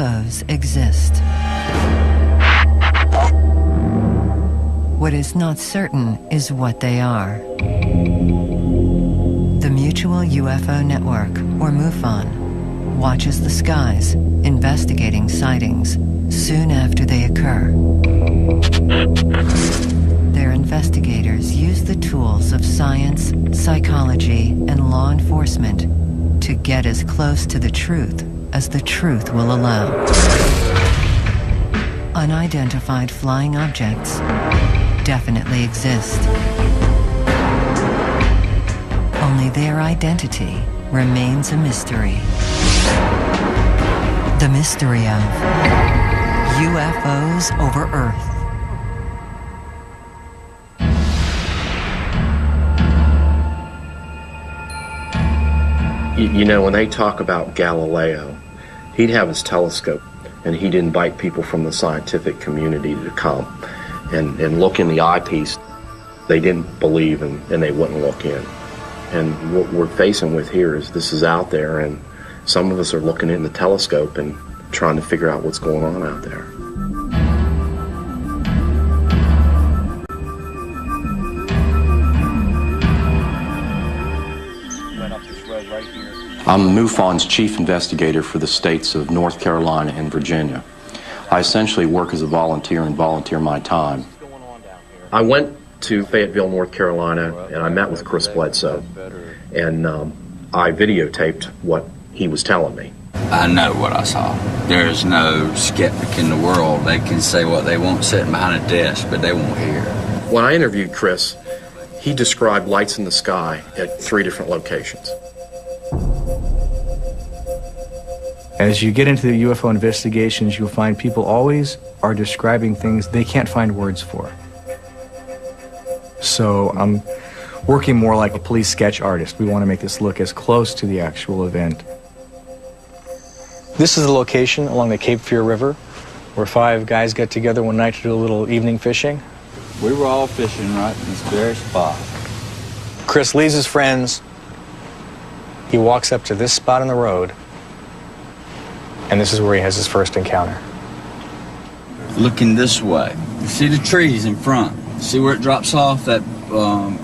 UFOs exist. What is not certain is what they are. The Mutual UFO Network, or MUFON, watches the skies, investigating sightings soon after they occur. Their investigators use the tools of science, psychology, and law enforcement to get as close to the truth as the truth will allow. Unidentified flying objects definitely exist. Only their identity remains a mystery. The mystery of UFOs over Earth. You know, when they talk about Galileo, he'd have his telescope and he'd invite people from the scientific community to come and look in the eyepiece. They didn't believe and they wouldn't look in. And what we're facing with here is this is out there, and some of us are looking in the telescope and trying to figure out what's going on out there. I'm MUFON's chief investigator for the states of North Carolina and Virginia. I essentially work as a volunteer and volunteer my time. I went to Fayetteville, North Carolina, and I met with Chris Bledsoe, and I videotaped what he was telling me. I know what I saw. There's no skeptic in the world. They can say what they want sitting behind a desk, but they won't hear. When I interviewed Chris, he described lights in the sky at 3 different locations. As you get into the UFO investigations, you'll find people always are describing things they can't find words for. So I'm working more like a police sketch artist. We want to make this look as close to the actual event. This is the location along the Cape Fear River where 5 guys got together one night to do a little evening fishing. We were all fishing right in this very spot. Chris leaves his friends. He walks up to this spot on the road, and this is where he has his first encounter. Looking this way, you see the trees in front. See where it drops off, that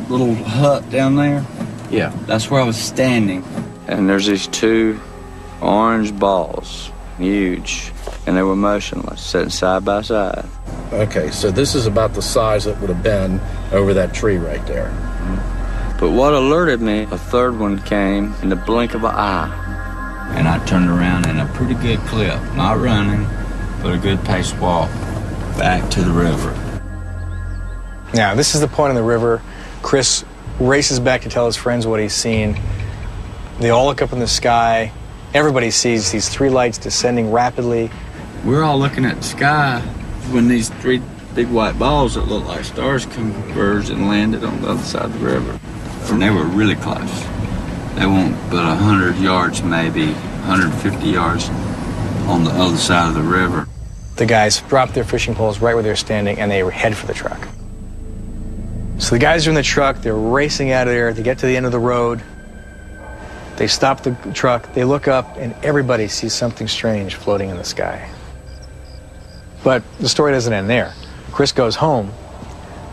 little hut down there? Yeah. That's where I was standing. And there's these 2 orange balls, huge, and they were motionless, sitting side by side. Okay, so this is about the size that would have been over that tree right there. But what alerted me, a 3rd one came in the blink of an eye. And I turned around in a pretty good clip, not running, but a good pace walk back to the river. Now, this is the point in the river. Chris races back to tell his friends what he's seen. They all look up in the sky. Everybody sees these 3 lights descending rapidly. We're all looking at the sky when these 3 big white balls that looked like stars converged and landed on the other side of the river. And they were really close. They weren't but 100 yards, maybe 150 yards on the other side of the river. The guys drop their fishing poles right where they're standing, and they head for the truck. So the guys are in the truck, they're racing out of there, they get to the end of the road. They stop the truck, they look up, and everybody sees something strange floating in the sky. But the story doesn't end there. Chris goes home,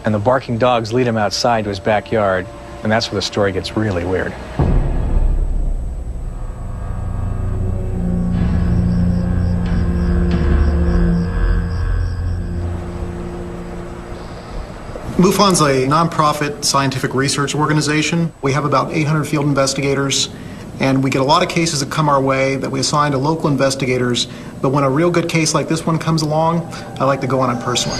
and the barking dogs lead him outside to his backyard, and that's where the story gets really weird. MUFON's a nonprofit scientific research organization. We have about 800 field investigators, and we get a lot of cases that come our way that we assign to local investigators, but when a real good case like this one comes along, I like to go on it personally.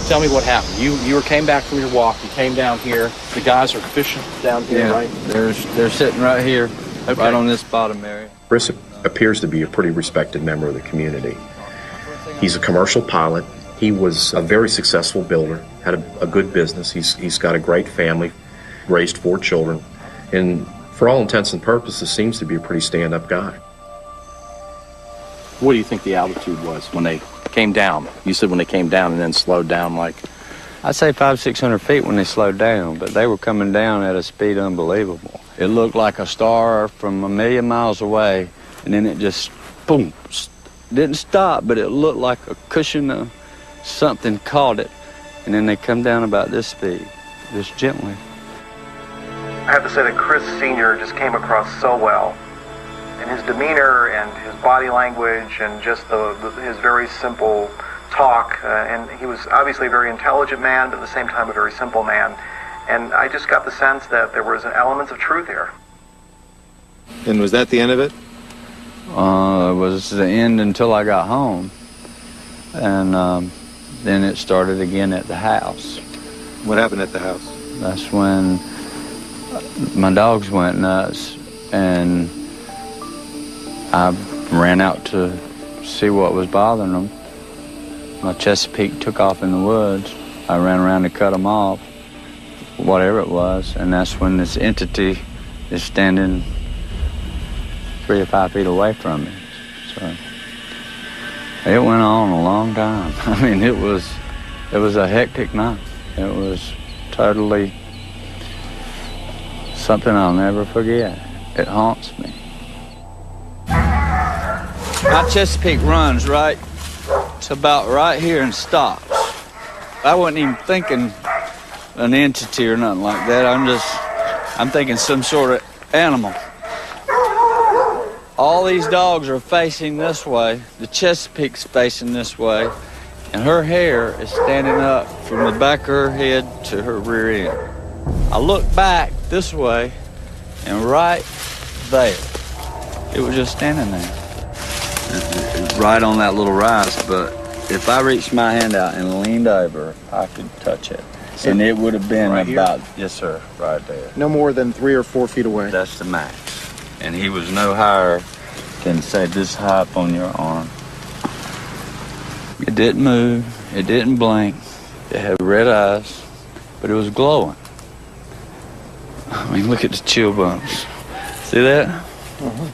Tell me what happened. You came back from your walk, you came down here, the guys are fishing down here, right? They're sitting right here, right on this bottom area. Chris appears to be a pretty respected member of the community. He's a commercial pilot. He was a very successful builder, had a good business. He's got a great family, raised 4 children, and for all intents and purposes seems to be a pretty stand-up guy. What do you think the altitude was when they came down? You said when they came down and then slowed down like... I'd say 500-600 feet when they slowed down, but they were coming down at a speed unbelievable. It looked like a star from a million miles away, and then it just, boom, didn't stop, but it looked like a cushion of something caught it, and then they come down about this speed, just gently. I have to say that Chris Sr. just came across so well. And his demeanor and his body language and just his very simple talk. And he was obviously a very intelligent man, but at the same time a very simple man. And I just got the sense that there was elements of truth here. And was that the end of it? It was the end until I got home. And then it started again at the house. What happened at the house? That's when my dogs went nuts, and I ran out to see what was bothering them. My Chesapeake took off in the woods. I ran around to cut them off, whatever it was, and that's when this entity is standing 3 or 5 feet away from me. So it went on a long time. I mean, it was a hectic night. It was totally something I'll never forget. It haunts me. My Chesapeake runs right to about right here and stops. I wasn't even thinking an entity or nothing like that. I'm thinking some sort of animal. All these dogs are facing this way. The Chesapeake's facing this way, and her hair is standing up from the back of her head to her rear end. I look back this way, and right there, it was just standing there. Right on that little rise, but if I reached my hand out and leaned over, I could touch it. So and it would have been right about, yes sir, right there. No more than 3 or 4 feet away. That's the max. And he was no higher than, say, this high up on your arm. It didn't move, it didn't blink, it had red eyes, but it was glowing. I mean, look at the chill bumps. See that? Uh-huh.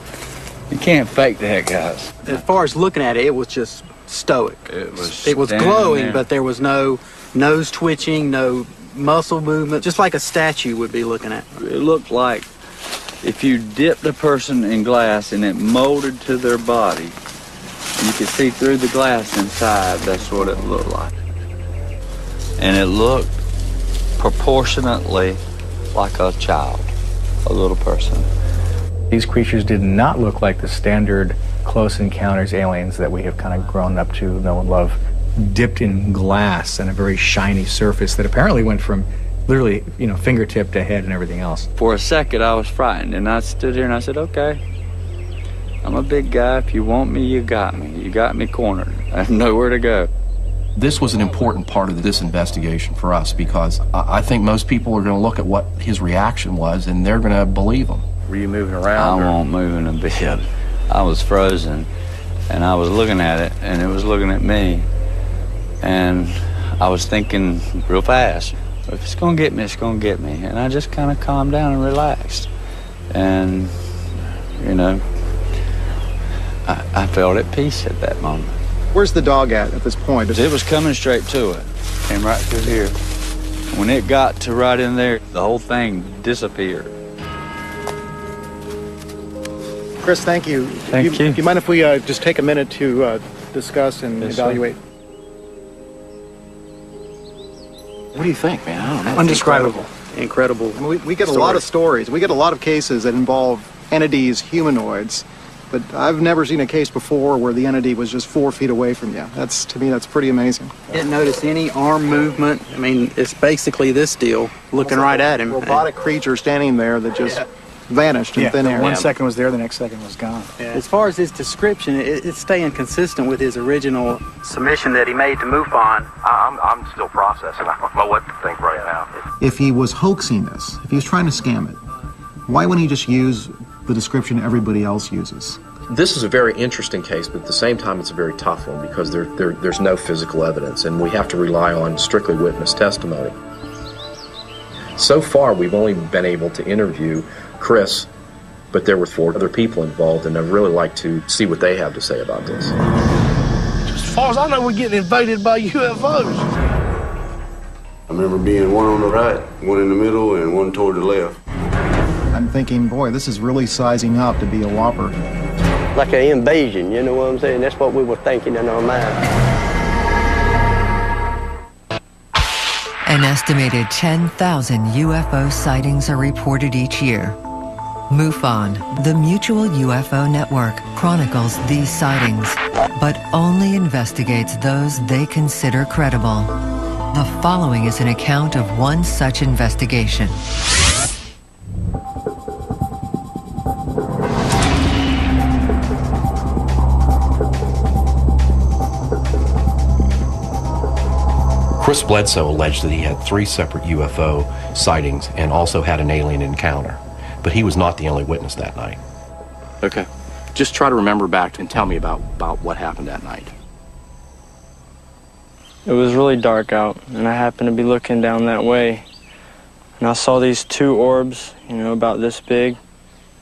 You can't fake that, guys. As far as looking at it, it was just stoic. It was glowing, there. But there was no nose twitching, no muscle movement, just like a statue would be looking at. It looked like if you dipped a person in glass and it molded to their body, and you could see through the glass inside, that's what it looked like. And it looked proportionately like a child, a little person. These creatures did not look like the standard close encounters aliens that we have kind of grown up to know and love, dipped in glass and a very shiny surface that apparently went from literally, fingertip to head and everything else. For a second, I was frightened, and I stood here and I said, okay, I'm a big guy. If you want me, you got me. You got me cornered. I have nowhere to go. This was an important part of this investigation for us because I think most people are going to look at what his reaction was and they're going to believe him. Were you moving around? I wasn't moving a bit. I was frozen, and I was looking at it, and it was looking at me. And I was thinking real fast, if it's going to get me, it's going to get me. And I just kind of calmed down and relaxed. And, I felt at peace at that moment. Where's the dog at this point? It was coming straight to it. Came right through here. When it got to right in there, the whole thing disappeared. Chris, thank you. Thank you. Do you mind if we just take a minute to discuss and evaluate? Sir. What do you think, man? I don't know. Undescribable. Incredible. I mean, we get a lot of stories. We get a lot of cases that involve entities, humanoids, but I've never seen a case before where the entity was just 4 feet away from you. To me, that's pretty amazing. Didn't notice any arm movement. I mean, it's basically this deal, looking right at him. Robotic creature standing there that just vanished in thin air. 1 second was there, the next second was gone. Yeah. As far as his description, it's staying consistent with his original submission that he made to MUFON. I'm still processing. I don't know what to think right now. If he was hoaxing this, if he was trying to scam it, why wouldn't he just use the description everybody else uses? This is a very interesting case, but at the same time it's a very tough one because there's no physical evidence and we have to rely on strictly witness testimony. So far we've only been able to interview Chris, but there were 4 other people involved, and I'd really like to see what they have to say about this. As far as I know, we're getting invaded by UFOs. I remember being one on the right, one in the middle, and one toward the left. I'm thinking, boy, this is really sizing up to be a whopper. Like an invasion, you know what I'm saying? That's what we were thinking in our mind. An estimated 10,000 UFO sightings are reported each year. MUFON, the Mutual UFO Network, chronicles these sightings, but only investigates those they consider credible. The following is an account of one such investigation. Chris Bledsoe alleged that he had 3 separate UFO sightings and also had an alien encounter, but he was not the only witness that night. Okay. Just try to remember back and tell me about what happened that night. It was really dark out, and I happened to be looking down that way, and I saw these 2 orbs, you know, about this big,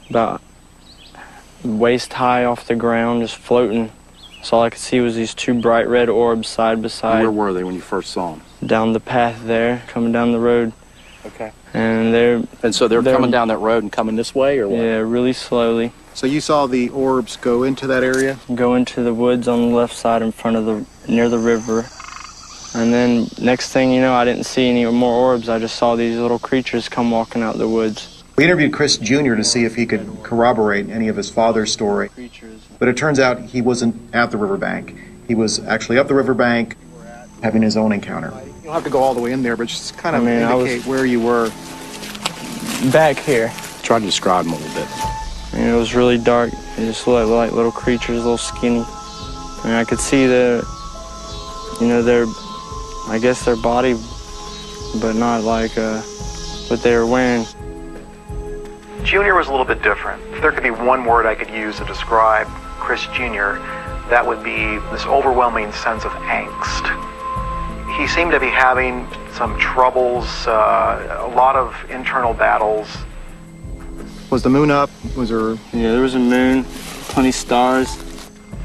about waist high off the ground, just floating. So all I could see was these 2 bright red orbs side by side. Where were they when you first saw them? Down the path there, coming down the road. Okay. And so they're coming down that road and coming this way, or what? Yeah, really slowly. So you saw the orbs go into that area? Go into the woods on the left side in front of near the river. And then next thing you know, I didn't see any more orbs. I just saw these little creatures come walking out the woods. We interviewed Chris Jr. to see if he could corroborate any of his father's story. But it turns out he wasn't at the riverbank. He was actually up the riverbank having his own encounter. You don't have to go all the way in there, but just kind of indicate where you were. Back here. Try to describe them a little bit. And it was really dark. They just looked like little creatures, little skinny. And I could see I guess their body, but not like what they were wearing. Junior was a little bit different. If there could be one word I could use to describe Chris Jr., that would be this overwhelming sense of angst. He seemed to be having some troubles, a lot of internal battles. Was the moon up? Was there... Yeah, there was a moon, plenty of stars.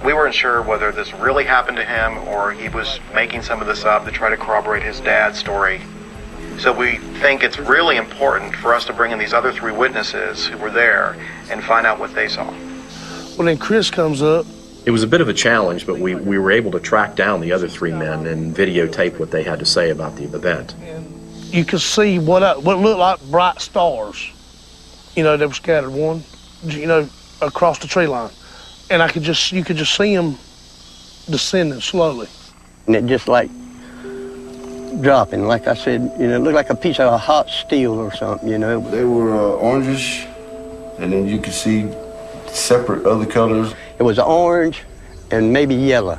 We weren't sure whether this really happened to him or he was making some of this up to try to corroborate his dad's story. So we think it's really important for us to bring in these other 3 witnesses who were there and find out what they saw. Well, then Chris comes up. It was a bit of a challenge, but we were able to track down the other 3 men and videotape what they had to say about the event. You could see what looked like bright stars, you know, that were scattered across the tree line. And you could just see them descending slowly. And it just like dropping, like I said, it looked like a piece of hot steel or something, They were orangish, and then you could see separate other colors. It was orange and maybe yellow.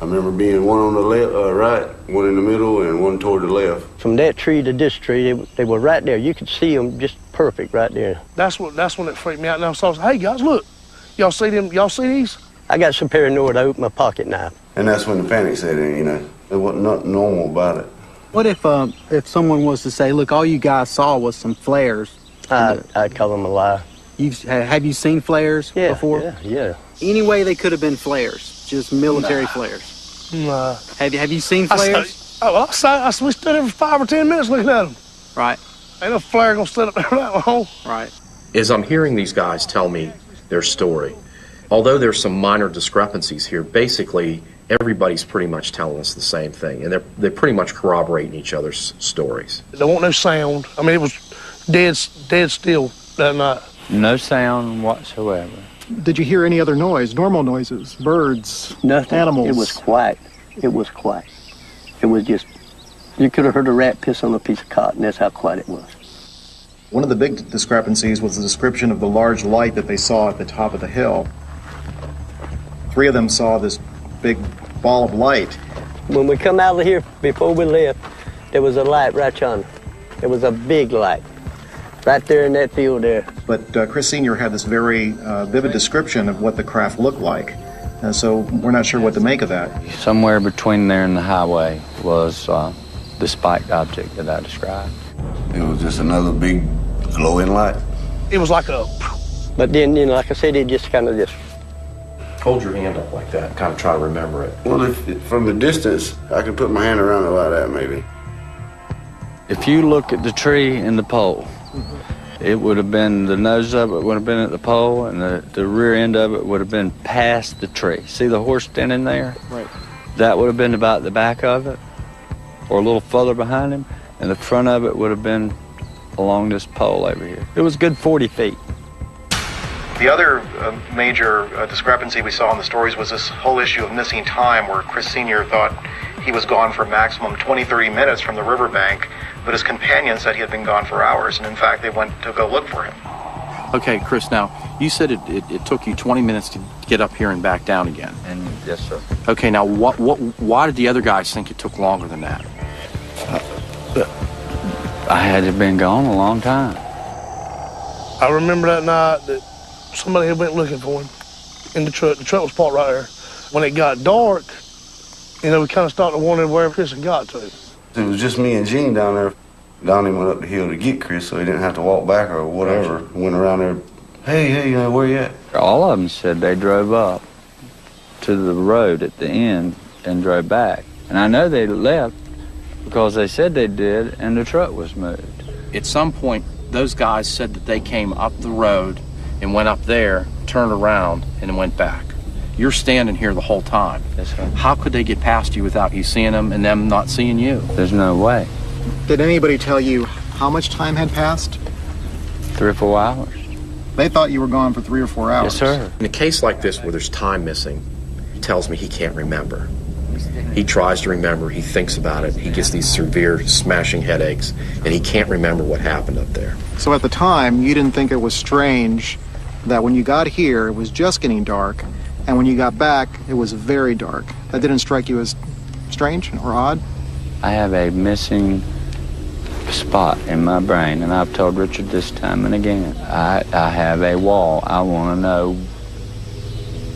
I remember being one on the left, right, one in the middle, and one toward the left. From that tree to this tree, they were right there. You could see them just perfect right there. That's when it freaked me out. And I said, hey guys, look, y'all see them? Y'all see these? I got so paranoid I opened my pocket knife. And that's when the panic set in, There wasn't nothing normal about it. What if someone was to say, look, all you guys saw was some flares? I'd call them a lie. Have you seen flares before? Yeah. Any way they could have been flares, just military flares? Nah. Have you seen flares? We stood there for 5 or 10 minutes looking at them. Right. Ain't no flare gonna sit up there that long. Right. As I'm hearing these guys tell me their story, although there's some minor discrepancies here, basically everybody's pretty much telling us the same thing, and they're pretty much corroborating each other's stories. There wasn't no sound. I mean, it was dead still that night. No sound whatsoever. Did you hear any other noise, normal noises, birds, nothing. Animals? It was quiet. It was quiet. It was just, you could have heard a rat piss on a piece of cotton. That's how quiet it was. One of the big discrepancies was the description of the large light that they saw at the top of the hill. 3 of them saw this big ball of light. When we come out of here, before we left, there was a light right yonder. It was a big light right there in that field there. But Chris Sr. had this very vivid description of what the craft looked like. So we're not sure what to make of that. Somewhere between there and the highway was the spiked object that I described. It was just another big glowing light. It was like a... But then, like I said, it just kind of just... Hold your hand up like that and kind of try to remember it. Well, from a distance, I can put my hand around it like that, maybe. If you look at the tree and the pole, It would have been, the nose of it would have been at the pole, and the rear end of it would have been past the tree. See the horse standing there? Right. That would have been about the back of it, or a little further behind him, and the front of it would have been along this pole over here. It was a good 40 feet. The other major discrepancy we saw in the stories was this whole issue of missing time, where Chris Sr. thought he was gone for maximum 20-30 minutes from the riverbank, but his companion said he had been gone for hours, and in fact they went to go look for him. Okay, Chris, now, you said it took you 20 minutes to get up here and back down again. And yes, sir. Okay, now, why did the other guys think it took longer than that? I had been gone a long time. I remember that night that somebody had went looking for him in the truck. The truck was parked right there. When it got dark, we kind of started wondering where Chris had got to. It was just me and Gene down there. Donnie went up the hill to get Chris so he didn't have to walk back or whatever. Went around there, hey, where you at? All of them said they drove up to the road at the end and drove back. And I know they left because they said they did, and the truck was moved. At some point, those guys said that they came up the road and went up there, turned around, and went back. You're standing here the whole time. Yes, sir. How could they get past you without you seeing them and them not seeing you? There's no way. Did anybody tell you how much time had passed? 3 or 4 hours. They thought you were gone for 3 or 4 hours. Yes, sir. In a case like this where there's time missing, he tells me he can't remember. He tries to remember, he thinks about it, he gets these severe smashing headaches, and he can't remember what happened up there. So at the time, you didn't think it was strange that when you got here, it was just getting dark, and when you got back, it was very dark. That didn't strike you as strange or odd? I have a missing spot in my brain, and I've told Richard this time and again. I have a wall. I want to know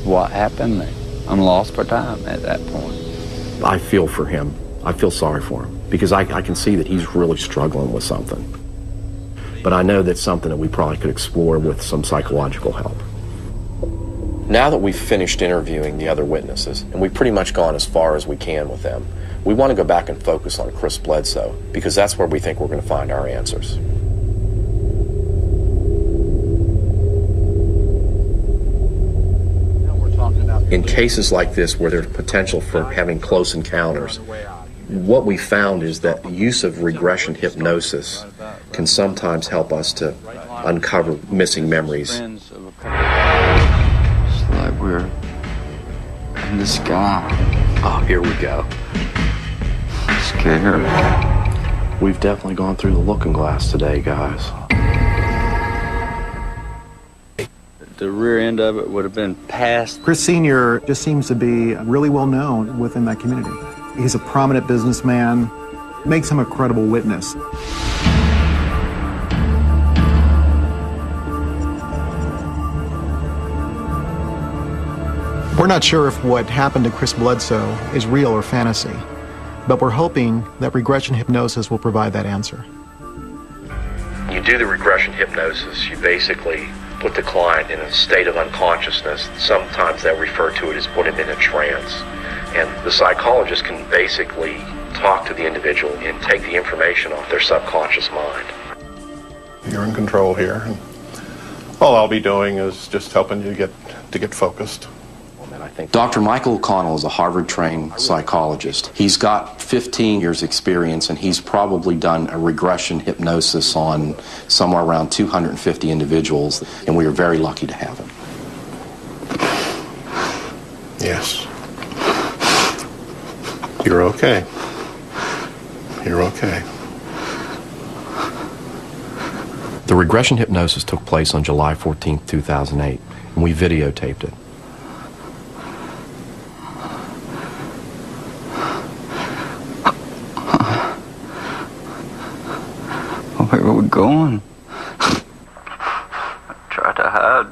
what happened there. I'm lost for time at that point. I feel for him. I feel sorry for him because I can see that he's really struggling with something. But I know that's something that we probably could explore with some psychological help. Now that we've finished interviewing the other witnesses, and we've pretty much gone as far as we can with them, we want to go back and focus on Chris Bledsoe because that's where we think we're going to find our answers. In cases like this where there's potential for having close encounters, what we found is that the use of regression hypnosis can sometimes help us to uncover missing memories. It's like we're in the sky. Oh, here we go. Scared. We've definitely gone through the looking glass today, guys. The rear end of it would have been past. Chris Sr. just seems to be really well known within that community. He's a prominent businessman, makes him a credible witness. We're not sure if what happened to Chris Bledsoe is real or fantasy, but we're hoping that regression hypnosis will provide that answer. You do the regression hypnosis, you basically put the client in a state of unconsciousness. Sometimes they'll refer to it as put him in a trance. And the psychologist can basically talk to the individual and take the information off their subconscious mind. You're in control here. And all I'll be doing is just helping you get focused. Dr. Michael O'Connell is a Harvard-trained psychologist. He's got 15 years experience, and he's probably done a regression hypnosis on somewhere around 250 individuals, and we are very lucky to have him. Yes. You're okay. You're okay. The regression hypnosis took place on July 14, 2008, and we videotaped it. Where were we going? I tried to hide.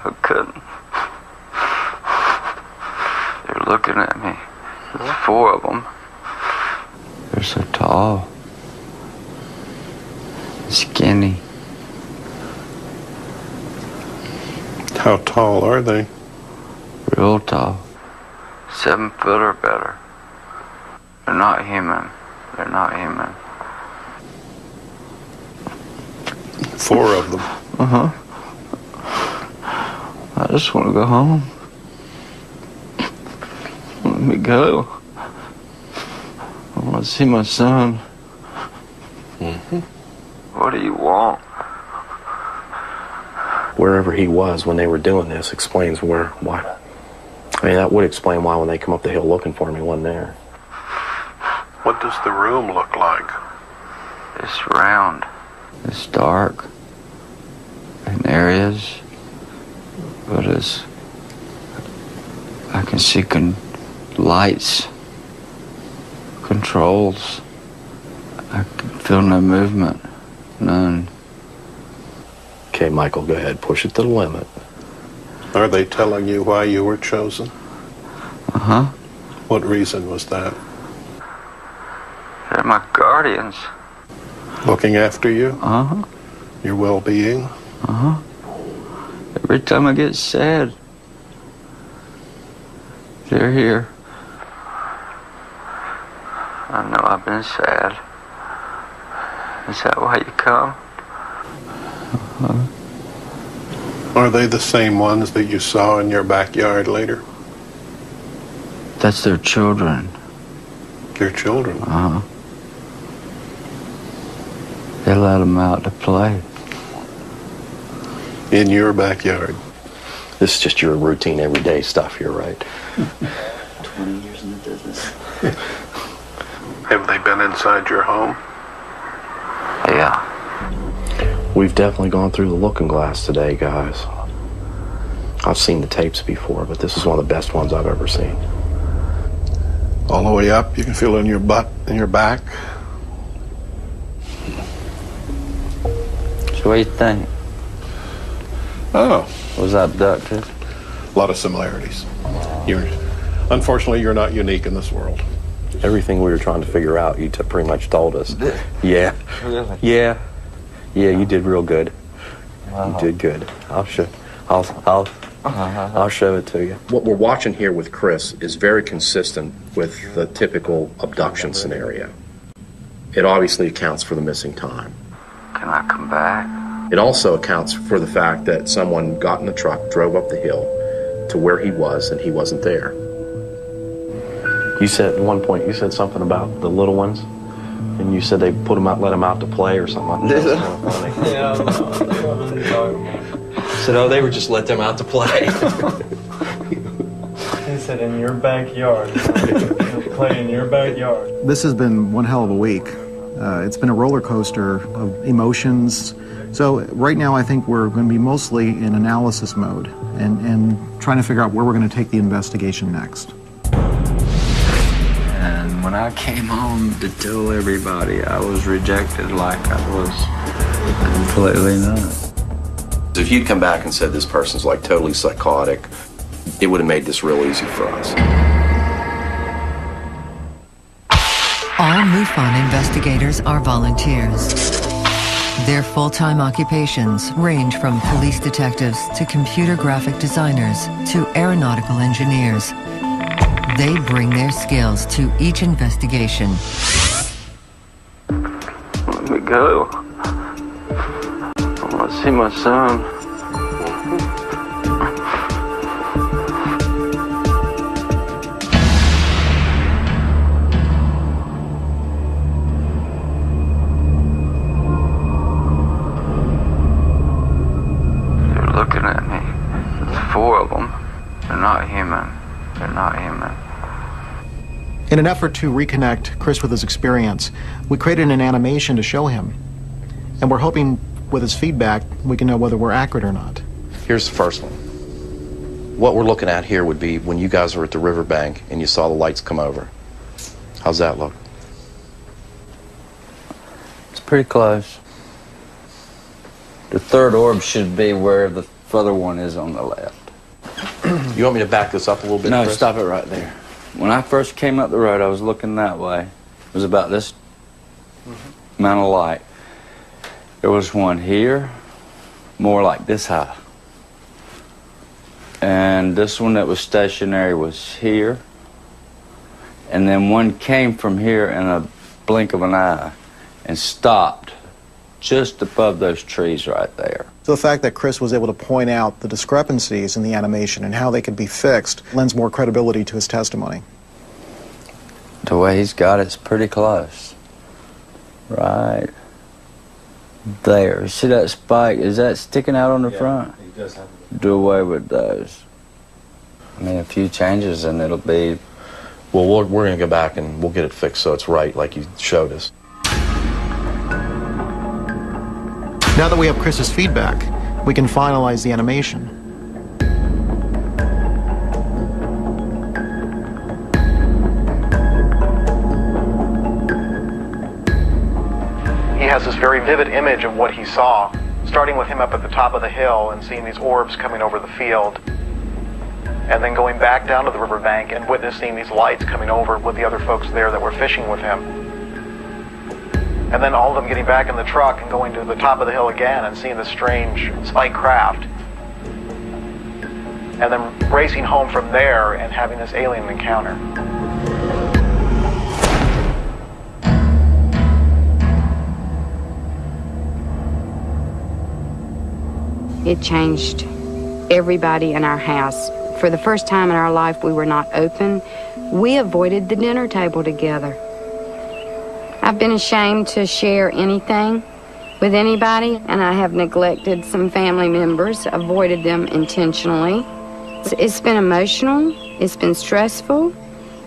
I couldn't. They were looking at me. There's 4 of them. They're so tall. Skinny. How tall are they? Real tall. 7 foot or better. They're not human. They're not human. 4 of them. Uh-huh. I just want to go home. Let me go. I want to see my son. Mm-hmm. What do you want? Wherever he was when they were doing this explains why. I mean, that would explain why when they come up the hill looking for him, he wasn't there. What does the room look like? It's round. It's dark in areas, but I can see lights, controls. I can feel no movement, none. Okay, Michael, go ahead. Push it to the limit. Are they telling you why you were chosen? Uh-huh. What reason was that? They're my guardians. Looking after you? Uh-huh. Your well-being? Uh-huh. Every time I get sad, they're here. I know I've been sad. Is that why you come? Are they the same ones that you saw in your backyard later? That's their children. Their children? Uh-huh. They let them out to play. In your backyard? This is just your routine everyday stuff, you're right. 20 years in the business. Have they been inside your home? Yeah. We've definitely gone through the looking glass today, guys. I've seen the tapes before, but this is one of the best ones I've ever seen. All the way up? You can feel it in your butt and your back? So what do you think? Oh. Was I abducted? A lot of similarities. Unfortunately, you're not unique in this world. Everything we were trying to figure out, you pretty much told us. Yeah. Really? Yeah. Yeah, you did real good. Wow. You did good. I'll show it to you. What we're watching here with Chris is very consistent with the typical abduction scenario. It obviously accounts for the missing time. Can I come back? It also accounts for the fact that someone got in the truck, drove up the hill to where he was, and he wasn't there. You said at one point, you said something about the little ones, and you said they put them out, let them out to play or something like that. That was kind of funny. Yeah, said, oh, they were just let them out to play. He said, in your backyard. Play in your backyard. This has been one hell of a week. It's been a roller coaster of emotions. So right now I think we're going to be mostly in analysis mode and trying to figure out where we're going to take the investigation next. And when I came home to tell everybody, I was rejected like I was completely nuts. If you'd come back and said this person's like totally psychotic, it would have made this real easy for us. All MUFON investigators are volunteers. Their full-time occupations range from police detectives to computer graphic designers to aeronautical engineers. They bring their skills to each investigation. Let me go. I want to see my son. They're looking at me. There's 4 of them. They're not human. They're not human. In an effort to reconnect Chris with his experience, we created an animation to show him. And we're hoping with his feedback, we can know whether we're accurate or not. Here's the first one. What we're looking at here would be when you guys were at the riverbank and you saw the lights come over. How's that look? It's pretty close. The third orb should be where the further one is on the left. You want me to back this up a little bit, No, Chris? stop it right there. When I first came up the road, I was looking that way. It was about this amount of light. There was one here, more like this high. And this one that was stationary was here. And then one came from here in a blink of an eye and stopped just above those trees right there. So the fact that Chris was able to point out the discrepancies in the animation and how they could be fixed lends more credibility to his testimony. The way he's got it's pretty close. Right there. See that spike? Is that sticking out on the front? He does have Do away with those. I mean, a few changes and it'll be... Well, we're going to go back and we'll get it fixed so it's right like you showed us. Now that we have Chris's feedback, we can finalize the animation. He has this very vivid image of what he saw, starting with him up at the top of the hill and seeing these orbs coming over the field, and then going back down to the riverbank and witnessing these lights coming over with the other folks there that were fishing with him. And then all of them getting back in the truck and going to the top of the hill again and seeing this strange spike craft. And then racing home from there and having this alien encounter. It changed everybody in our house. For the first time in our life, we were not open. We avoided the dinner table together. I've been ashamed to share anything with anybody, and I have neglected some family members, avoided them intentionally. It's been emotional, it's been stressful,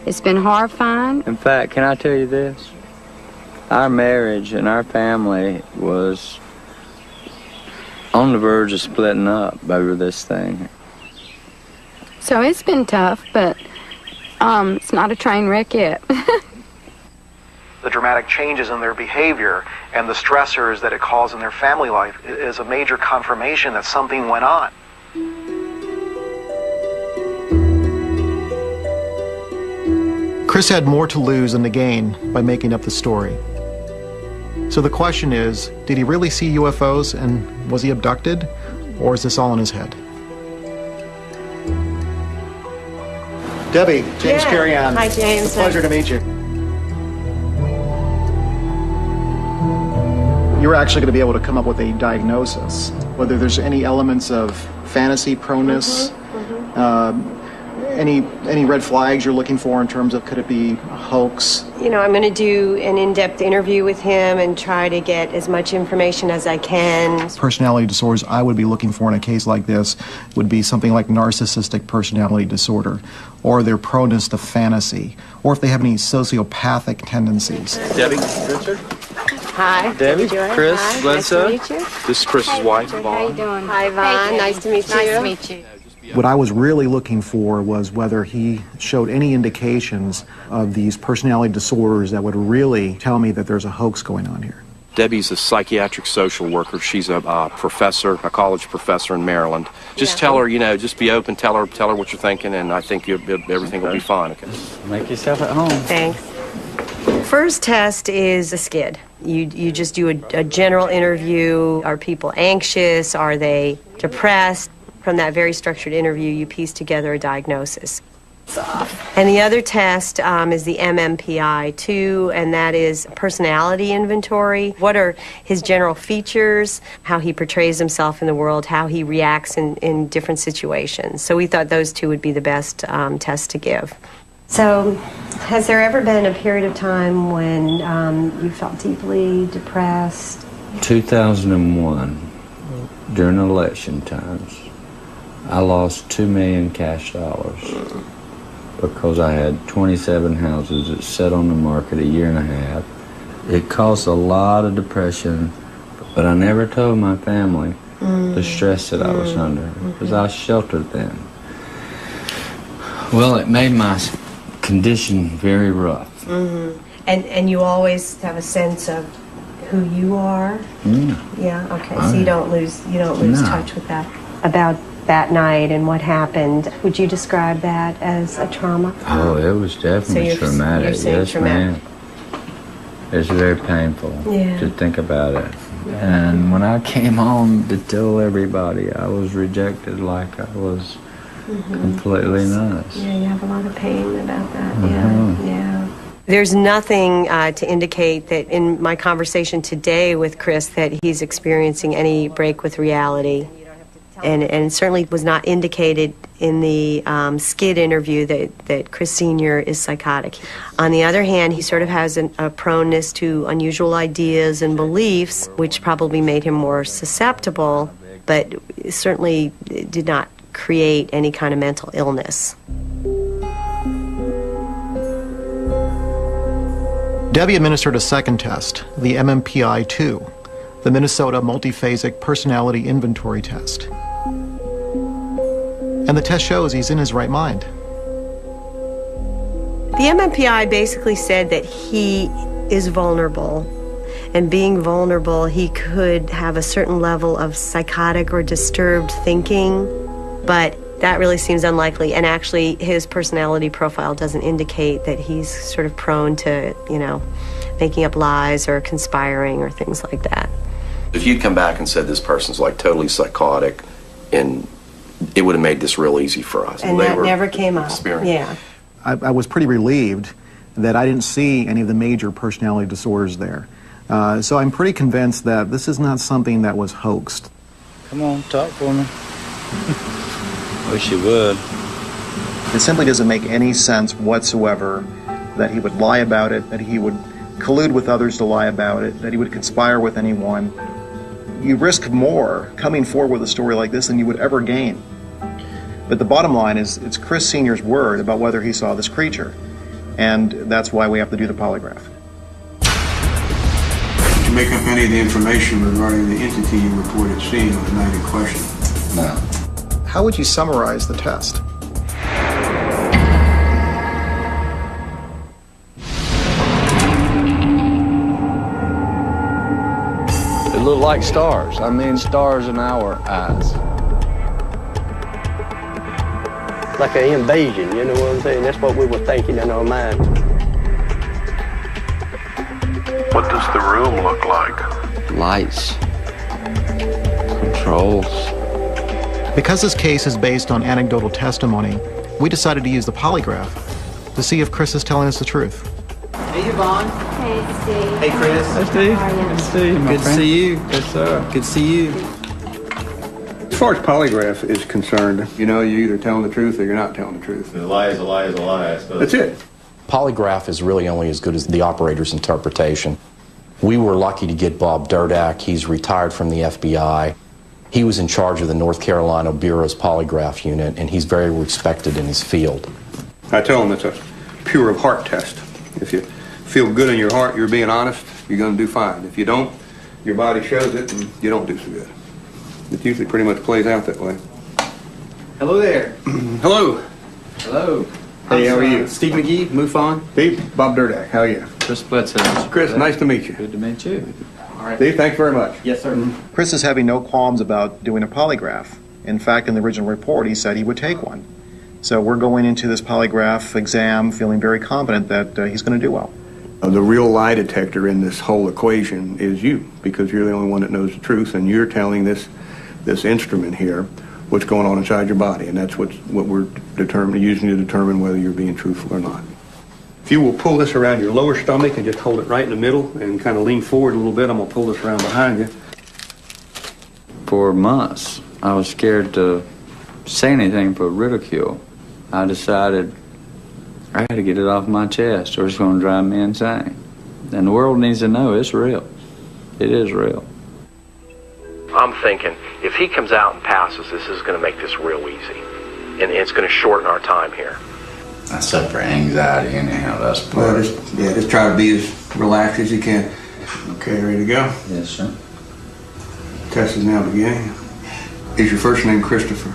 it's been horrifying. In fact, can I tell you this? Our marriage and our family was on the verge of splitting up over this thing. So it's been tough, but it's not a train wreck yet. The dramatic changes in their behavior and the stressors that it caused in their family life is a major confirmation that something went on. Chris had more to lose than to gain by making up the story. So the question is, did he really see UFOs and was he abducted, or is this all in his head? Debbie, James Carry-On. Hi, James. It's a pleasure to meet you. You're actually going to be able to come up with a diagnosis, whether there's any elements of fantasy proneness, any red flags you're looking for in terms of could it be a hoax? You know, I'm going to do an in-depth interview with him and try to get as much information as I can. Personality disorders I would be looking for in a case like this would be something like narcissistic personality disorder, or their proneness to fantasy, or if they have any sociopathic tendencies. Debbie, Richard? Hi. Debbie, Chris, Hi. Bledsoe. Nice to meet you. This is Chris's wife, How Vaughn. you doing? Hi, Vaughn. Nice to meet you. Nice to meet you. What I was really looking for was whether he showed any indications of these personality disorders that would really tell me that there's a hoax going on here. Debbie's a psychiatric social worker. She's a professor, a college professor in Maryland. Just tell her, you know, just be open, tell her what you're thinking, and I think everything will be fine, okay? Make yourself at home. Thanks. First test is a skid. You just do a general interview. Are people anxious? Are they depressed? From that very structured interview, you piece together a diagnosis. And the other test is the MMPI-2, and that is personality inventory. What are his general features, how he portrays himself in the world, how he reacts in different situations. So we thought those two would be the best tests to give. So has there ever been a period of time when you felt deeply depressed? 2001, during election times, I lost $2 million cash dollars because I had 27 houses that sat on the market a year and a half. It caused a lot of depression, but I never told my family the stress that I was under because I was sheltered then. Well, it made my condition very rough. And you always have a sense of who you are? Yeah, okay. So you don't lose touch with that. About that night and what happened, would you describe that as a trauma? Oh, it was definitely traumatic. Yes, ma'am. It's very painful to think about it. And when I came home to tell everybody, I was rejected like I was completely nuts. Yeah, you have a lot of pain about that. Yeah. There's nothing to indicate that in my conversation today with Chris that he's experiencing any break with reality. And it certainly was not indicated in the skid interview that Chris Sr. is psychotic. On the other hand, he sort of has a proneness to unusual ideas and beliefs, which probably made him more susceptible, but certainly did not create any kind of mental illness. Debbie administered a second test, the MMPI-2, the Minnesota Multiphasic Personality Inventory Test. And the test shows he's in his right mind. The MMPI basically said that he is vulnerable, and being vulnerable, he could have a certain level of psychotic or disturbed thinking, but that really seems unlikely, and actually his personality profile doesn't indicate that he's sort of prone to, making up lies or conspiring or things like that. If you'd come back and said this person's like totally psychotic, and it would have made this real easy for us. And that never came up. Yeah. I was pretty relieved that I didn't see any of the major personality disorders there. So I'm pretty convinced that this is not something that was hoaxed. Come on, talk for me. Wish you would. It simply doesn't make any sense whatsoever that he would lie about it, that he would collude with others to lie about it, that he would conspire with anyone. You risk more coming forward with a story like this than you would ever gain. But the bottom line is, it's Chris Sr.'s word about whether he saw this creature. And that's why we have to do the polygraph. Did you make up any of the information regarding the entity you reported seeing on the night in question? No. How would you summarize the test? It looked like stars. I mean, stars in our eyes. Like an invasion, you know what I'm saying? That's what we were thinking in our mind. What does the room look like? Lights. Controls. Because this case is based on anecdotal testimony, we decided to use the polygraph to see if Chris is telling us the truth. Hey, Yvonne. Hey, Steve. Hey, Chris. Hey, Steve. Good to see you, my Good to friend. see you. Yes, sir. Good to see you. As far as polygraph is concerned, you're either telling the truth or you're not telling the truth. A lie is a lie is a lie, I suppose. That's it. Polygraph is really only as good as the operator's interpretation. We were lucky to get Bob Durdak. He's retired from the FBI. He was in charge of the North Carolina Bureau's polygraph unit, and he's very respected in his field. I tell them it's a pure of heart test. If you feel good in your heart, you're being honest, you're going to do fine. If you don't, your body shows it and you don't do so good. It usually pretty much plays out that way. Hello there. Hello. Hello. Hey, how are you? Steve McGee, MUFON. Steve, Bob Durdak, how are you? Chris Bledsoe. Chris, nice to meet you. Good to meet you. All right. Steve, thanks very much. Yes, sir. Chris is having no qualms about doing a polygraph. In fact, in the original report, he said he would take one. So we're going into this polygraph exam feeling very confident that he's going to do well. The real lie detector in this whole equation is you, because you're the only one that knows the truth, and you're telling this instrument here what's going on inside your body, and that's what we're using to determine whether you're being truthful or not. If you will pull this around your lower stomach and just hold it right in the middle and kind of lean forward a little bit, I'm going to pull this around behind you. For months, I was scared to say anything for ridicule. I decided I had to get it off my chest or it's going to drive me insane. And the world needs to know it's real. It is real. I'm thinking, if he comes out and passes, this is going to make this real easy. And it's going to shorten our time here. I suffer anxiety anyhow, that's Well, just try to be as relaxed as you can. Okay, ready to go? Yes, sir. Test is now beginning. Is your first name Christopher?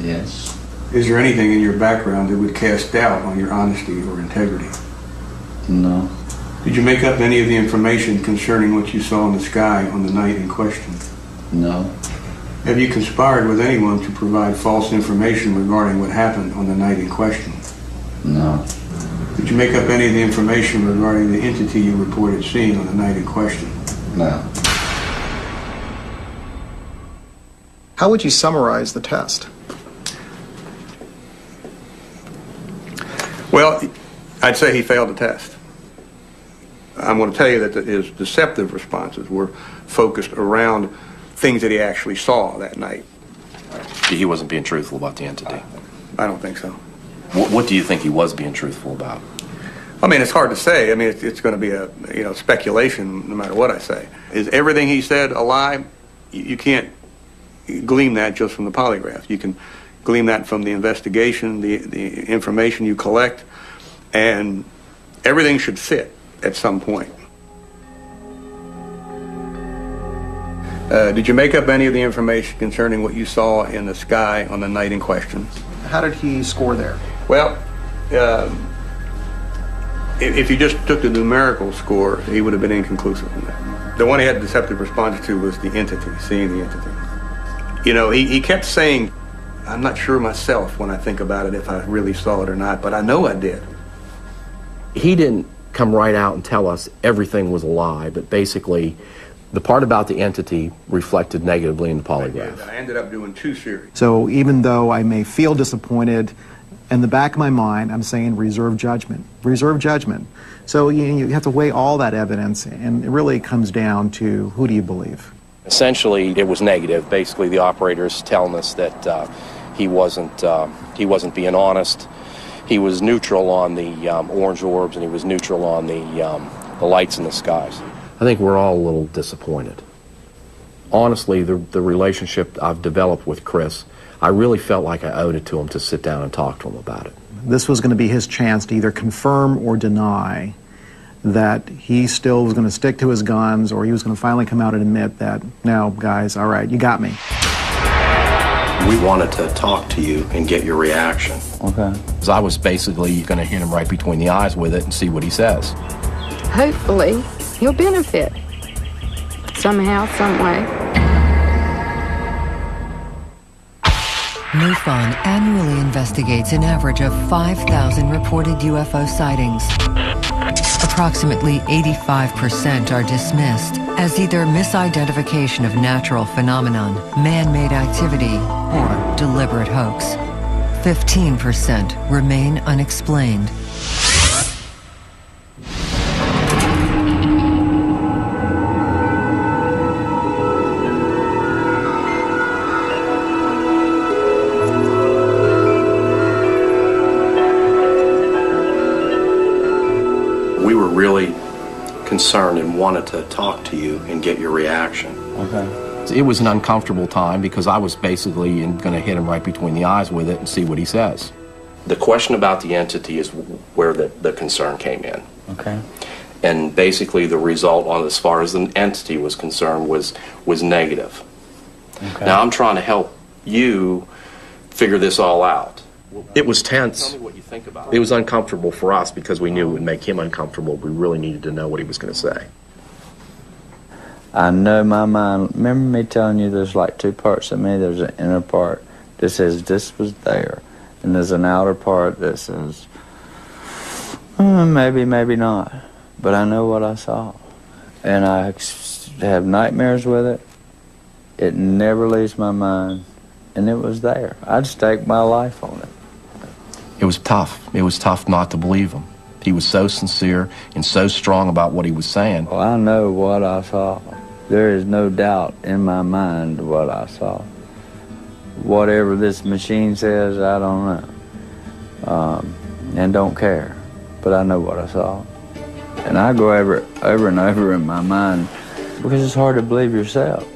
Yes. Is there anything in your background that would cast doubt on your honesty or integrity? No. Did you make up any of the information concerning what you saw in the sky on the night in question? No. Have you conspired with anyone to provide false information regarding what happened on the night in question? No. Did you make up any of the information regarding the entity you reported seeing on the night in question? No. How would you summarize the test? Well, I'd say he failed the test. I'm going to tell you that his deceptive responses were focused around things that he actually saw that night. He wasn't being truthful about the entity. I don't think so. What do you think he was being truthful about? I mean, it's hard to say. I mean, it's going to be a speculation no matter what I say. Is everything he said a lie? You can't glean that just from the polygraph. You can glean that from the investigation, the information you collect, and everything should fit at some point. Did you make up any of the information concerning what you saw in the sky on the night in question? How did he score there? Well, if you just took the numerical score, he would have been inconclusive on that. The one he had deceptive response to was the entity, seeing the entity. You know, he kept saying, I'm not sure myself when I think about it if I really saw it or not, but I know I did. He didn't come right out and tell us everything was a lie, but basically the part about the entity reflected negatively in the polygraph. I ended up doing 2 series. So even though I may feel disappointed, in the back of my mind, I'm saying reserve judgment. Reserve judgment. So you have to weigh all that evidence, and it really comes down to who do you believe? Essentially, it was negative. Basically, the operator's telling us that he wasn't being honest. He was neutral on the orange orbs, and he was neutral on the lights in the skies. I think we're all a little disappointed. Honestly, the relationship I've developed with Chris, I really felt like I owed it to him to sit down and talk to him about it. This was going to be his chance to either confirm or deny that he still was going to stick to his guns, or he was going to finally come out and admit that, no, guys, all right, you got me. We wanted to talk to you and get your reaction. Okay. Because I was basically going to hit him right between the eyes with it and see what he says. Hopefully, he'll benefit somehow, some way. MUFON annually investigates an average of 5,000 reported UFO sightings. Approximately 85% are dismissed as either misidentification of natural phenomenon, man-made activity, or deliberate hoax. 15% remain unexplained. We were really concerned and wanted to talk to you and get your reaction. Okay. It was an uncomfortable time because I was basically going to hit him right between the eyes with it and see what he says. The question about the entity is where the concern came in. Okay. And basically the result on as far as the entity was concerned was negative. Okay. Now I'm trying to help you figure this all out. It was tense. Tell me what you think about it. It was uncomfortable for us because we knew it would make him uncomfortable. We really needed to know what he was going to say. I know my mind. Remember me telling you there's like 2 parts of me? There's an inner part that says this was there, and there's an outer part that says maybe, maybe not. But I know what I saw, and I have nightmares with it. It never leaves my mind, and it was there. I'd stake my life on it. It was tough. It was tough not to believe him. He was so sincere and so strong about what he was saying. Well, I know what I saw. There is no doubt in my mind what I saw. Whatever this machine says, I don't know. And don't care. But I know what I saw. And I go over and over in my mind because it's hard to believe yourself.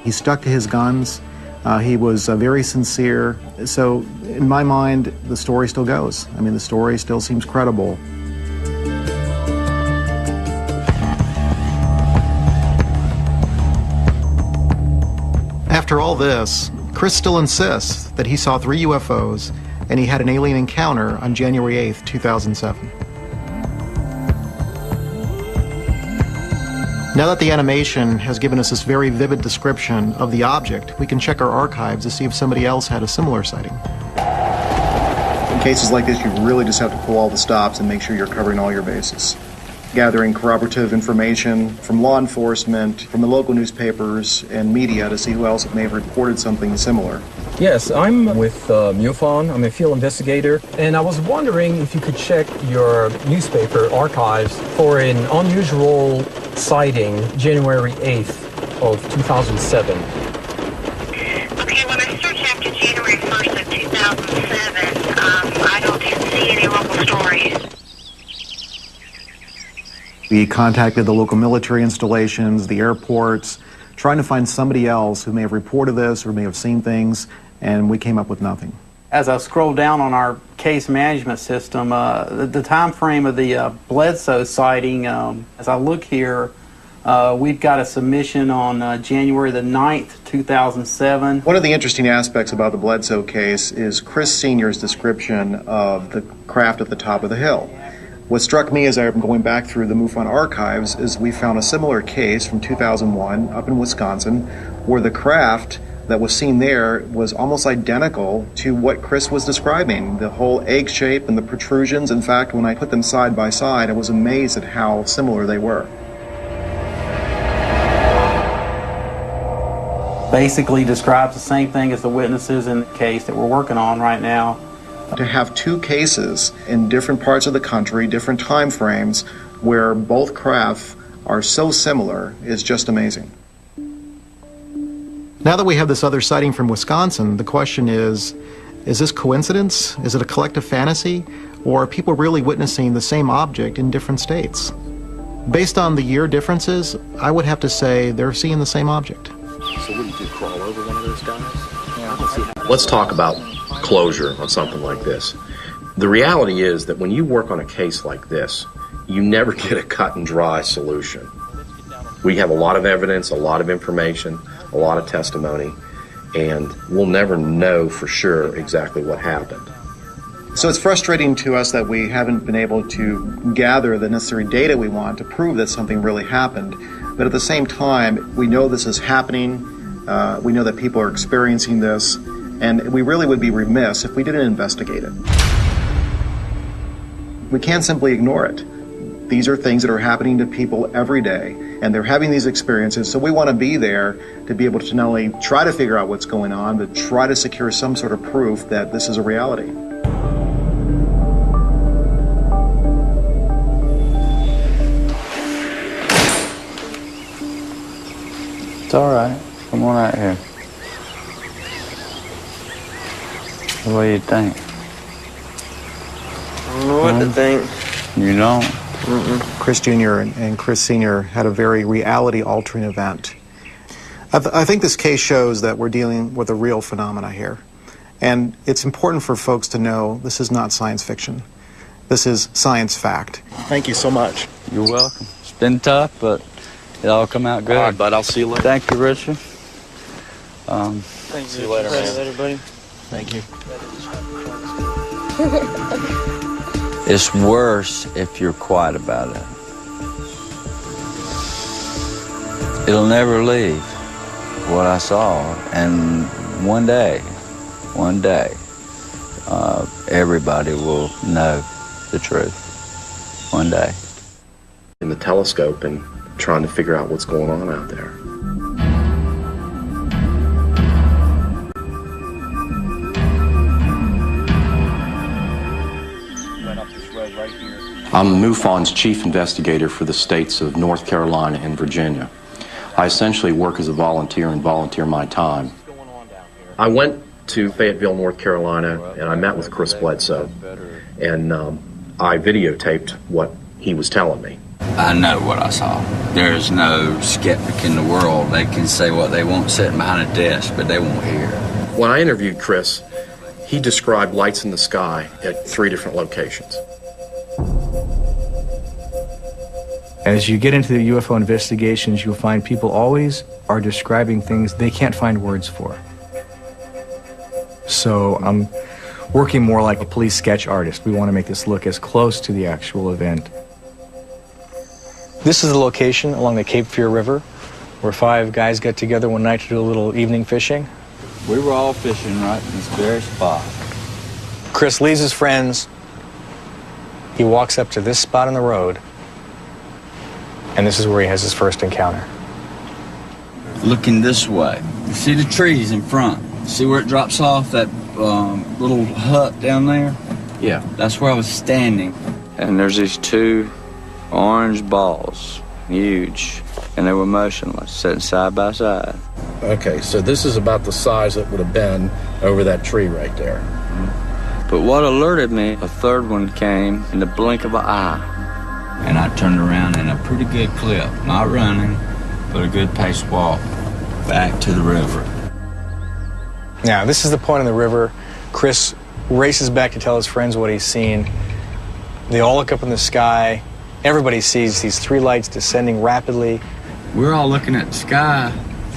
He stuck to his guns. He was very sincere. So in my mind, the story still goes. I mean, the story still seems credible. After all this, Chris still insists that he saw 3 UFOs and he had an alien encounter on January 8th, 2007. Now that the animation has given us this very vivid description of the object, we can check our archives to see if somebody else had a similar sighting. In cases like this, you really just have to pull all the stops and make sure you're covering all your bases. gathering corroborative information from law enforcement, from the local newspapers and media to see who else may have reported something similar. Yes, I'm with MUFON. I'm a field investigator, and I was wondering if you could check your newspaper archives for an unusual sighting January 8th of 2007. Okay, when I searched after January 1st of 2007, I don't see any local stories. We contacted the local military installations, the airports, trying to find somebody else who may have reported this or may have seen things, and we came up with nothing. As I scroll down on our case management system, the time frame of the Bledsoe sighting, as I look here, we've got a submission on January the 9th, 2007. One of the interesting aspects about the Bledsoe case is Chris Sr.'s description of the craft at the top of the hill. What struck me as I'm going back through the MUFON archives is we found a similar case from 2001 up in Wisconsin where the craft that was seen there was almost identical to what Chris was describing. The whole egg shape and the protrusions. In fact, when I put them side by side, I was amazed at how similar they were. Basically describes the same thing as the witnesses in the case that we're working on right now. To have two cases in different parts of the country, different time frames, where both crafts are so similar is just amazing. Now that we have this other sighting from Wisconsin, the question is this coincidence? Is it a collective fantasy? Or are people really witnessing the same object in different states? Based on the year differences, I would have to say they're seeing the same object. So what do you do, crawl over one of those guys? Yeah. Let's talk about closure on something like this. The reality is that when you work on a case like this, you never get a cut and dry solution. We have a lot of evidence, a lot of information, a lot of testimony, and we'll never know for sure exactly what happened. So it's frustrating to us that we haven't been able to gather the necessary data we want to prove that something really happened. But at the same time, we know this is happening. We know that people are experiencing this. And we really would be remiss if we didn't investigate it. We can't simply ignore it. These are things that are happening to people every day, and they're having these experiences, so we want to be there to be able to not only try to figure out what's going on, but try to secure some sort of proof that this is a reality. It's all right. Come on out here. What do you think? I don't know what to think. You don't? Chris Jr. and Chris Sr. had a very reality-altering event. I think this case shows that we're dealing with a real phenomena here. And it's important for folks to know this is not science fiction. This is science fact. Thank you so much. You're welcome. It's been tough, but it all come out good. All right, bud. I'll see you later. Thank you, Richard. Thank see you later, man. Later, buddy. Thank you. It's worse if you're quiet about it. It'll never leave what I saw, and one day, everybody will know the truth. One day. In the telescope and trying to figure out what's going on out there. I'm MUFON's chief investigator for the states of North Carolina and Virginia. I essentially work as a volunteer and volunteer my time. I went to Fayetteville, North Carolina, and I met with Chris Bledsoe, and I videotaped what he was telling me. I know what I saw. There's no skeptic in the world. They can say what they want sitting behind a desk, but they won't hear. When I interviewed Chris, he described lights in the sky at 3 different locations. As you get into the UFO investigations, you'll find people always are describing things they can't find words for. So I'm working more like a police sketch artist. We want to make this look as close to the actual event. This is the location along the Cape Fear River where 5 guys got together one night to do a little evening fishing. We were all fishing right in this very spot. Chris leaves his friends. He walks up to this spot on the road And this is where he has his first encounter. Looking this way, you see the trees in front. See where it drops off, that little hut down there? Yeah. That's where I was standing. And there's these two orange balls, huge, and they were motionless, sitting side by side. Okay, so this is about the size that would have been over that tree right there. But what alerted me, a third one came in the blink of an eye. And I turned around in a pretty good clip, not running, but a good pace walk back to the river. Now, this is the point in the river. Chris races back to tell his friends what he's seen. They all look up in the sky. Everybody sees these three lights descending rapidly. We're all looking at the sky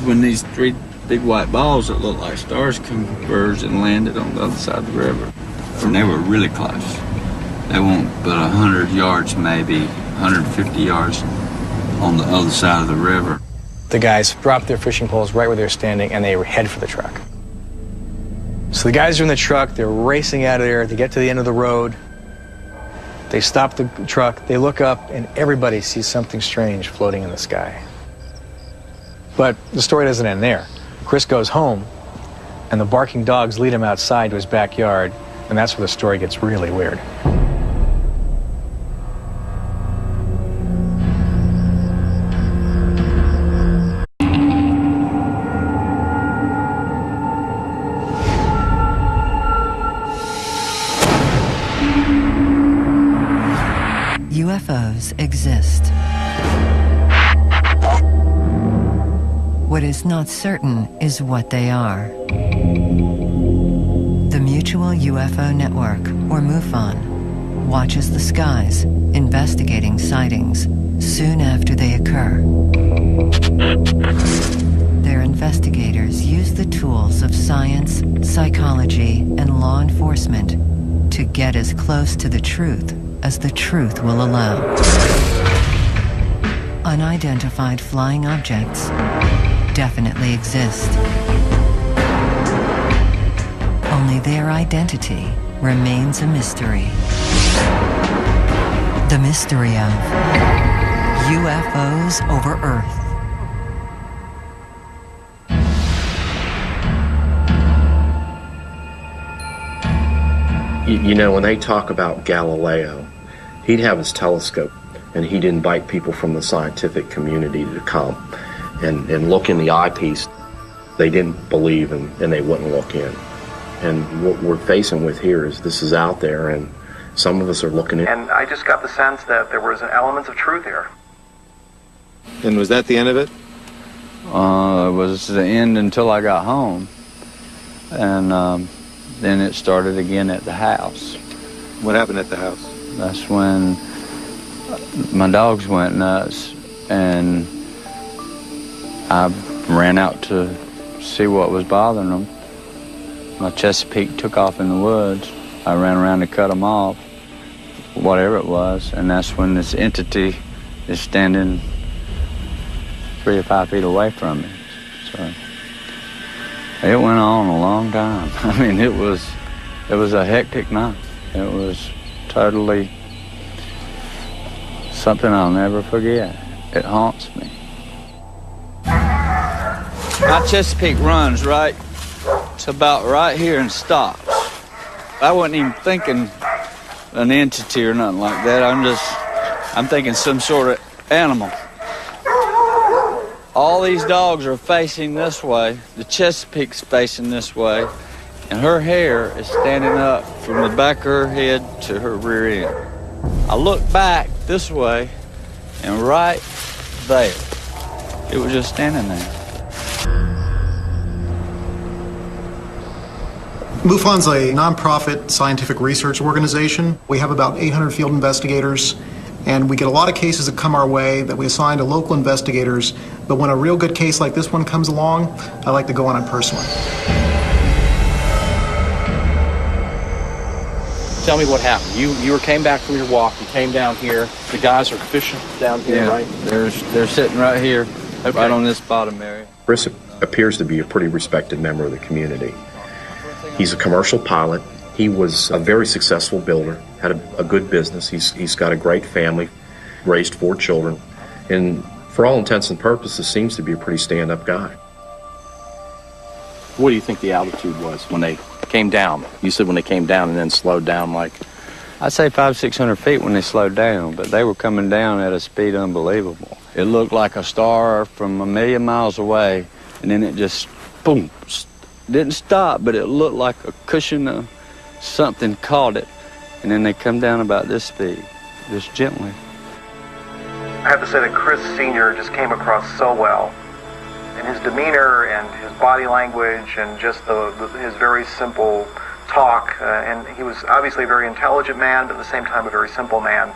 when these three big white balls that looked like stars converged and landed on the other side of the river. And they were really close. They weren't but 100 yards, maybe 150 yards on the other side of the river. The guys drop their fishing poles right where they're standing, and they head for the truck. So the guys are in the truck, they're racing out of there, they get to the end of the road, they stop the truck, they look up, and everybody sees something strange floating in the sky. But the story doesn't end there. Chris goes home, and the barking dogs lead him outside to his backyard, and that's where the story gets really weird. UFOs exist. What is not certain is what they are. The Mutual UFO Network, or MUFON, watches the skies, investigating sightings soon after they occur. Their investigators use the tools of science, psychology, and law enforcement to get as close to the truth as the truth will allow. Unidentified flying objects definitely exist. Only their identity remains a mystery. The mystery of UFOs over Earth. You know, when they talk about Galileo, he'd have his telescope and he'd invite people from the scientific community to come and look in the eyepiece. They didn't believe and they wouldn't look in. And what we're facing with here is this is out there and some of us are looking in. And I just got the sense that there was an element of truth here. And was that the end of it? It was the end until I got home. And then it started again at the house. What happened at the house? That's when my dogs went nuts, and I ran out to see what was bothering them. My Chesapeake took off in the woods. I ran around to cut them off, whatever it was, and that's when this entity is standing 3 or 5 feet away from me. So it went on a long time. I mean, it was a hectic night. It was totally something I'll never forget. It haunts me. My Chesapeake runs right to about right here and stops. I wasn't even thinking an entity or nothing like that. I'm thinking some sort of animal. All these dogs are facing this way. The Chesapeake's facing this way. And her hair is standing up from the back of her head to her rear end. I looked back this way, and right there, it was just standing there. MUFON's a nonprofit scientific research organization. We have about 800 field investigators, and we get a lot of cases that come our way that we assign to local investigators. But when a real good case like this one comes along, I like to go on it personally. Tell me what happened. You came back from your walk. You came down here. The guys are fishing down here, right? They're sitting right here, right on this bottom area. Chris appears to be a pretty respected member of the community. He's a commercial pilot. He was a very successful builder, had a good business. He's got a great family, raised 4 children. and for all intents and purposes seems to be a pretty stand-up guy. What do you think the altitude was when they came down? You said when they came down and then slowed down, like... I'd say 500-600 feet when they slowed down, but they were coming down at a speed unbelievable. It looked like a star from a million miles away, and then it just, boom, didn't stop, but it looked like a cushion of something caught it, and then they come down about this speed, just gently. I have to say that Chris Sr. just came across so well. And his demeanor and his body language and just his very simple talk, and he was obviously a very intelligent man, but at the same time a very simple man.